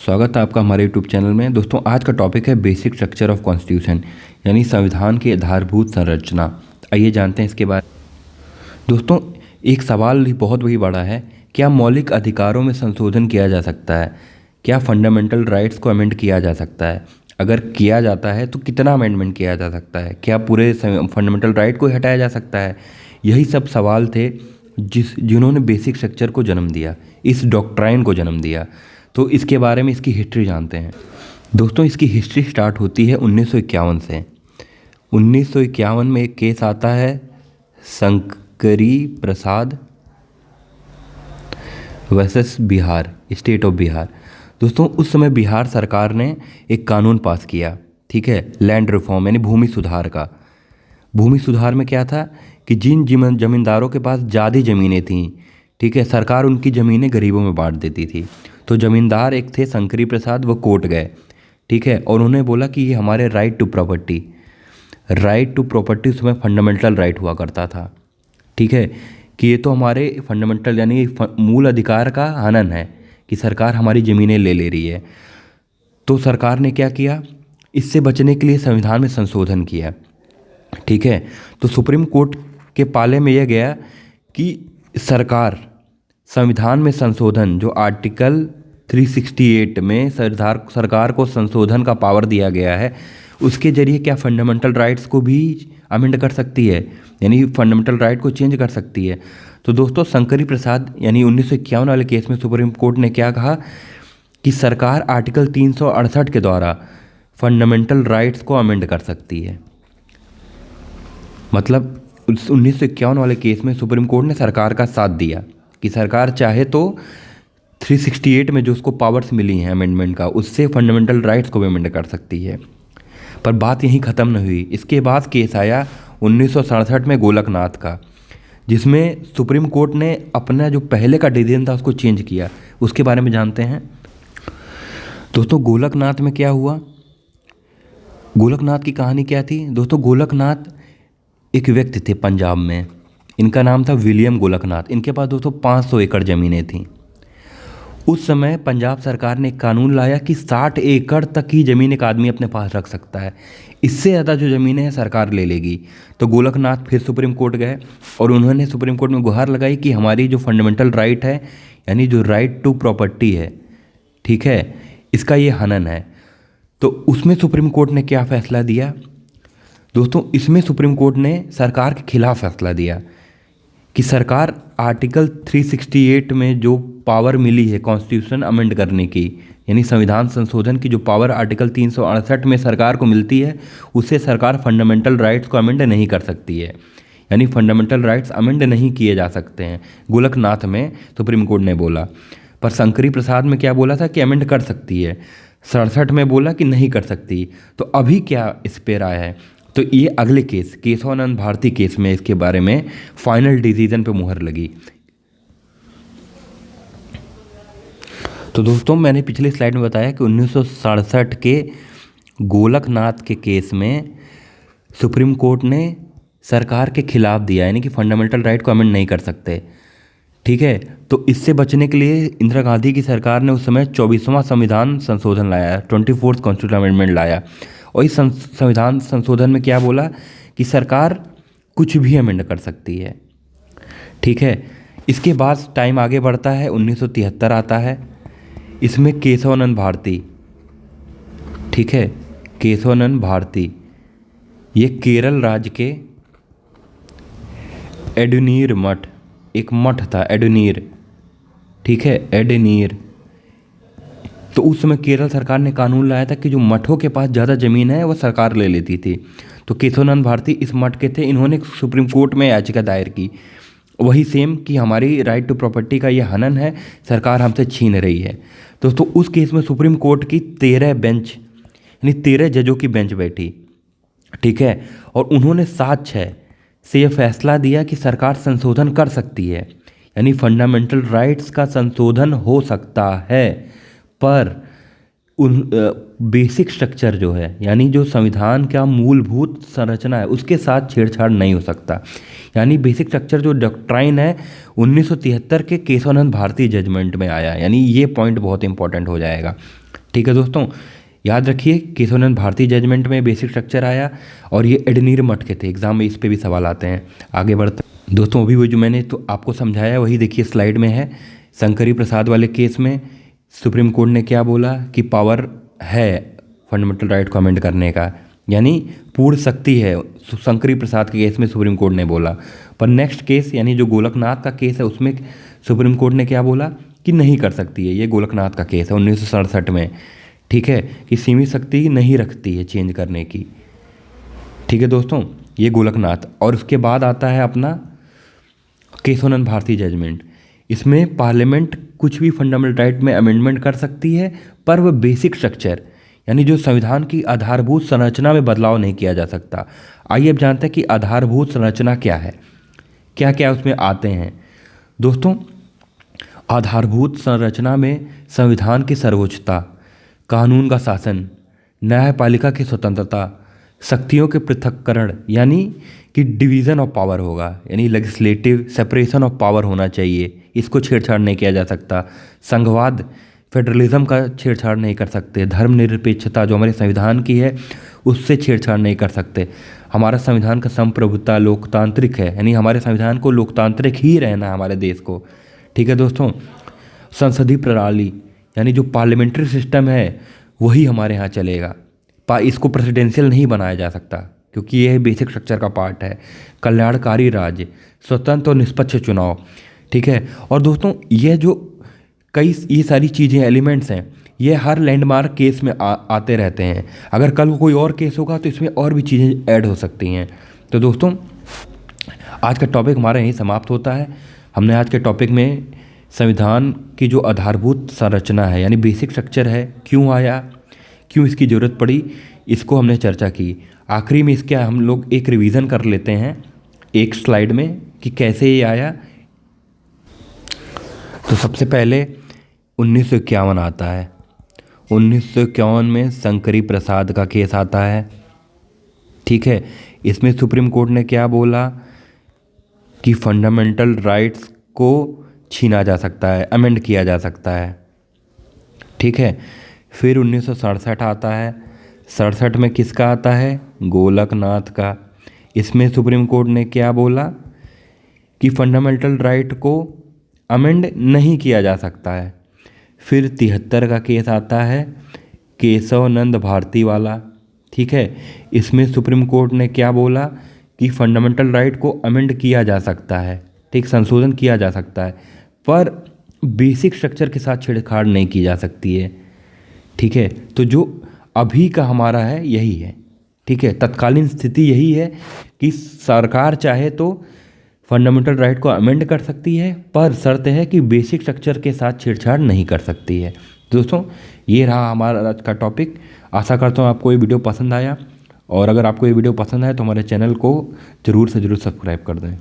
स्वागत है आपका हमारे यूट्यूब चैनल में। दोस्तों, आज का टॉपिक है बेसिक स्ट्रक्चर ऑफ कॉन्स्टिट्यूशन, यानी संविधान की आधारभूत संरचना। आइए जानते हैं इसके बारे में। दोस्तों, एक सवाल ही बहुत ही बड़ा है, क्या मौलिक अधिकारों में संशोधन किया जा सकता है? क्या फंडामेंटल राइट्स को अमेंड किया जा सकता है? अगर किया जाता है तो कितना अमेंडमेंट किया जा सकता है? क्या पूरे फंडामेंटल राइट को ही हटाया जा सकता है? यही सब सवाल थे जिन्होंने बेसिक स्ट्रक्चर को जन्म दिया, इस डॉक्ट्राइन को जन्म दिया। तो इसके बारे में इसकी हिस्ट्री जानते हैं। दोस्तों, इसकी हिस्ट्री स्टार्ट होती है 1951 से। 1951 में एक केस आता है Shankari Prasad versus Bihar, state of Bihar. दोस्तों, उस समय बिहार सरकार ने एक कानून पास किया, ठीक है, लैंड रिफॉर्म यानी भूमि सुधार का। भूमि सुधार में क्या था कि जिन जमींदारों के पास ज़्यादा ज़मीनें थीं, ठीक है, सरकार उनकी ज़मीनें गरीबों में बांट देती थी। तो ज़मींदार एक थे शंकरी प्रसाद, वो कोर्ट गए, ठीक है, और उन्होंने बोला कि ये हमारे राइट टू प्रॉपर्टी उसमें फंडामेंटल राइट हुआ करता था, ठीक है, कि ये तो हमारे फंडामेंटल यानी मूल अधिकार का हनन है कि सरकार हमारी ज़मीनें ले रही है। तो सरकार ने क्या किया, इससे बचने के लिए संविधान में संशोधन किया, ठीक है। तो सुप्रीम कोर्ट के पाले में यह गया कि सरकार संविधान में संशोधन, जो आर्टिकल 368 में सरकार को संशोधन का पावर दिया गया है, उसके जरिए क्या फंडामेंटल राइट्स को भी अमेंड कर सकती है, यानी फंडामेंटल राइट को चेंज कर सकती है। तो दोस्तों, शंकरी प्रसाद यानी 1951 वाले केस में सुप्रीम कोर्ट ने क्या कहा कि सरकार आर्टिकल 368 के द्वारा फंडामेंटल राइट्स को अमेंड कर सकती है। मतलब 1951 वाले केस में सुप्रीम कोर्ट ने सरकार का साथ दिया कि सरकार चाहे तो 368 में जो उसको पावर्स मिली हैं अमेंडमेंट का, उससे फंडामेंटल राइट्स को भी अमेंड कर सकती है। पर बात यहीं ख़त्म नहीं हुई। इसके बाद केस आया 1967 में गोलकनाथ का, जिसमें सुप्रीम कोर्ट ने अपना जो पहले का डिसीजन था उसको चेंज किया। उसके बारे में जानते हैं। दोस्तों, गोलकनाथ में क्या हुआ, गोलकनाथ की कहानी क्या थी? दोस्तों, गोलकनाथ एक व्यक्ति थे पंजाब में, इनका नाम था विलियम गोलकनाथ। इनके पास दोस्तों 500 एकड़ ज़मीनें थीं। उस समय पंजाब सरकार ने एक कानून लाया कि 60 एकड़ तक ही ज़मीन एक आदमी अपने पास रख सकता है, इससे ज़्यादा जो ज़मीनें हैं सरकार ले लेगी। तो गोलकनाथ फिर सुप्रीम कोर्ट गए और उन्होंने सुप्रीम कोर्ट में गुहार लगाई कि हमारी जो फंडामेंटल राइट है, यानी जो राइट टू प्रॉपर्टी है, ठीक है, इसका ये हनन है। तो उसमें सुप्रीम कोर्ट ने क्या फ़ैसला दिया? दोस्तों, इसमें सुप्रीम कोर्ट ने सरकार के खिलाफ फैसला दिया कि सरकार आर्टिकल 368 में जो पावर मिली है कॉन्स्टिट्यूशन अमेंड करने की, यानी संविधान संशोधन की जो पावर आर्टिकल 368 में सरकार को मिलती है, उससे सरकार फंडामेंटल राइट्स को अमेंड नहीं कर सकती है, यानी फंडामेंटल राइट्स अमेंड नहीं किए जा सकते हैं। गोलकनाथ में सुप्रीम कोर्ट ने बोला। पर शंकरी प्रसाद में क्या बोला था कि अमेंड कर सकती है, 67 में बोला कि नहीं कर सकती। तो अभी क्या इस पे राय है? तो ये अगले केस केशवानंद भारती केस में इसके बारे में फाइनल डिसीजन पे मुहर लगी। तो दोस्तों, मैंने पिछले स्लाइड में बताया कि 1967 के गोलकनाथ के केस में सुप्रीम कोर्ट ने सरकार के खिलाफ दिया, यानी कि फंडामेंटल राइट को अमेंड नहीं कर सकते, ठीक है। तो इससे बचने के लिए इंदिरा गांधी की सरकार ने उस समय 24वां संविधान संशोधन लाया, 24th कॉन्स्टिट्यूशन अमेंडमेंट लाया। और इस संविधान संशोधन में क्या बोला कि सरकार कुछ भी अमेंड कर सकती है, ठीक है। इसके बाद टाइम आगे बढ़ता है, 1973 आता है। इसमें केशवानंद भारती, ठीक है, केशवानंद भारती, ये केरल राज्य के एडनीर मठ, एक मठ था एडनीर, ठीक है, एडनीर। तो उस समय केरल सरकार ने कानून लाया था कि जो मठों के पास ज़्यादा ज़मीन है वो सरकार ले लेती थी। तो केशवानंद भारती इस मठ के थे, इन्होंने सुप्रीम कोर्ट में याचिका दायर की, वही सेम कि हमारी राइट टू प्रॉपर्टी का ये हनन है, सरकार हमसे छीन रही है। दोस्तों, उस केस में सुप्रीम कोर्ट की 13 बेंच यानी 13 जजों की बेंच बैठी, ठीक है, और उन्होंने 7-6 से यह फैसला दिया कि सरकार संशोधन कर सकती है, यानी फंडामेंटल राइट्स का संशोधन हो सकता है। पर उन बेसिक स्ट्रक्चर जो है, यानी जो संविधान का मूलभूत संरचना है, उसके साथ छेड़छाड़ नहीं हो सकता। यानी बेसिक स्ट्रक्चर जो डॉक्ट्राइन है 1973 के केशवानंद भारती जजमेंट में आया, यानी ये पॉइंट बहुत इंपॉर्टेंट हो जाएगा। ठीक है दोस्तों, याद रखिए केशवानंद भारती जजमेंट में बेसिक स्ट्रक्चर आया और ये एडनीर मठ के थे। एग्जाम में इस पे भी सवाल आते हैं। आगे बढ़ते दोस्तों, अभी वो जो मैंने तो आपको समझाया वही देखिए स्लाइड में है। शंकरी प्रसाद वाले केस में सुप्रीम कोर्ट ने क्या बोला कि पावर है फंडामेंटल राइट को अमेंड करने का, यानी पूर्ण शक्ति है। शंकरी प्रसाद के केस में सुप्रीम कोर्ट ने बोला। पर नेक्स्ट केस यानी जो गोलकनाथ का केस है उसमें सुप्रीम कोर्ट ने क्या बोला कि नहीं कर सकती है। ये गोलकनाथ का केस है 1967 में। ठीक है, कि सीमित शक्ति नहीं रखती है चेंज करने की। ठीक है दोस्तों, ये गोलकनाथ। और उसके बाद आता है अपना केशवानंद भारती जजमेंट। इसमें पार्लियामेंट कुछ भी फंडामेंटल राइट में अमेंडमेंट कर सकती है, पर वह बेसिक स्ट्रक्चर यानी जो संविधान की आधारभूत संरचना में बदलाव नहीं किया जा सकता। आइए अब जानते हैं कि आधारभूत संरचना क्या है, क्या क्या उसमें आते हैं। दोस्तों, आधारभूत संरचना में संविधान की सर्वोच्चता, कानून का शासन, न्यायपालिका की स्वतंत्रता, शक्तियों के पृथक्करण यानी कि डिवीज़न ऑफ पावर होगा, यानी लेजिस्लेटिव सेपरेशन ऑफ पावर होना चाहिए, इसको छेड़छाड़ नहीं किया जा सकता। संघवाद, फेडरलिज्म का छेड़छाड़ नहीं कर सकते। धर्मनिरपेक्षता जो हमारे संविधान की है उससे छेड़छाड़ नहीं कर सकते। हमारा संविधान का संप्रभुता लोकतांत्रिक है, यानी हमारे संविधान को लोकतांत्रिक ही रहना है हमारे देश को। ठीक है दोस्तों, संसदीय प्रणाली यानी जो पार्लियामेंट्री सिस्टम है वही हमारे यहाँ चलेगा। इसको प्रेसिडेंशियल नहीं बनाया जा सकता क्योंकि यह बेसिक स्ट्रक्चर का पार्ट है। कल्याणकारी राज्य, स्वतंत्र और निष्पक्ष चुनाव। ठीक है, और दोस्तों ये जो ये सारी चीज़ें एलिमेंट्स हैं ये हर लैंडमार्क केस में आते रहते हैं। अगर कल को कोई और केस होगा तो इसमें और भी चीज़ें ऐड हो सकती हैं। तो दोस्तों आज का टॉपिक हमारा यहीं समाप्त होता है। हमने आज के टॉपिक में संविधान की जो आधारभूत संरचना है यानी बेसिक स्ट्रक्चर है, क्यों आया, क्यों इसकी ज़रूरत पड़ी, इसको हमने चर्चा की। आखिरी में इसके हम लोग एक रिवीजन कर लेते हैं एक स्लाइड में कि कैसे ये आया। तो सबसे पहले 1951 आता है। 1951 में शंकरी प्रसाद का केस आता है। ठीक है, इसमें सुप्रीम कोर्ट ने क्या बोला कि फंडामेंटल राइट्स को छीना जा सकता है, अमेंड किया जा सकता है। ठीक है, फिर 1967 आता है। 67 में किसका आता है, गोलकनाथ का। इसमें सुप्रीम कोर्ट ने क्या बोला कि फंडामेंटल राइट को अमेंड नहीं किया जा सकता है। फिर 73 का केस आता है, केशवानंद भारती वाला। ठीक है, इसमें सुप्रीम कोर्ट ने क्या बोला कि फंडामेंटल राइट को अमेंड किया जा सकता है, ठीक, संशोधन किया जा सकता है, पर बेसिक स्ट्रक्चर के साथ छेड़छाड़ नहीं की जा सकती है। ठीक है, तो जो अभी का हमारा है यही है। ठीक है, तत्कालीन स्थिति यही है कि सरकार चाहे तो फंडामेंटल राइट को अमेंड कर सकती है, पर शर्त है कि बेसिक स्ट्रक्चर के साथ छेड़छाड़ नहीं कर सकती है। दोस्तों ये रहा हमारा आज का टॉपिक। आशा करता हूँ आपको ये वीडियो पसंद आया, और अगर आपको ये वीडियो पसंद आए तो हमारे चैनल को ज़रूर से ज़रूर सब्सक्राइब कर दें।